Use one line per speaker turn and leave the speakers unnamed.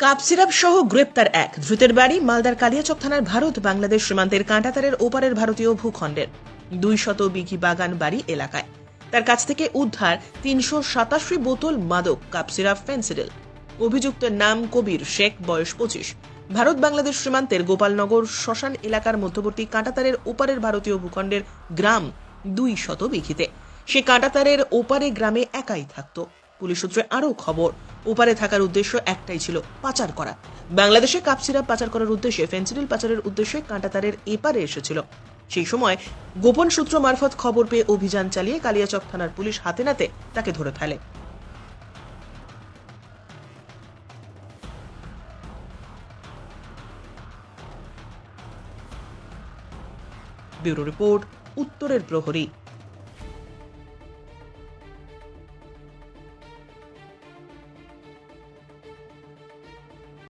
Cough syrup সহ গ্রেপ্তার এক ধৃতের বাড়ি মালদার কালিয়াচক থানার ভারত বাংলাদেশ সীমান্তের কাঁটাতারের ওপারের ভারতীয় ভূখণ্ডের 200 বিঘি বাগান বাড়ি এলাকায়। তার কাছ থেকে উদ্ধার 387 বোতল মাদক কাপ সিরাপ ফেন্সিডিল। অভিযুক্তের নাম কবির শেখ, বয়স 25। ভারত বাংলাদেশ সীমান্তের গোপালনগর শ্মশান এলাকার মধ্যবর্তী কাঁটাতারের ওপারের ভারতীয় ভূখণ্ডের গ্রাম 200 বিঘিতে। সে কাঁটাতারের ওপারে গ্রামে একাই থাকতো। পুলিশ সূত্রে আরও খবর, ওপারে থাকার উদ্দেশ্য একটাই ছিল, পাচার করা। বাংলাদেশে কাপ সিরাপ পাচার করার উদ্দেশ্যে ফেন্সিডিল পাচারের উদ্দেশ্যে কাঁটাতারের এপারে এসেছিল। সেই সময় গোপন সূত্র মারফত খবর পেয়ে অভিযান চালিয়ে কালিয়াচক থানার পুলিশ হাতে নাতে তাকে ধরে ফেলে। ব্যুরো রিপোর্ট, উত্তরের প্রহরী।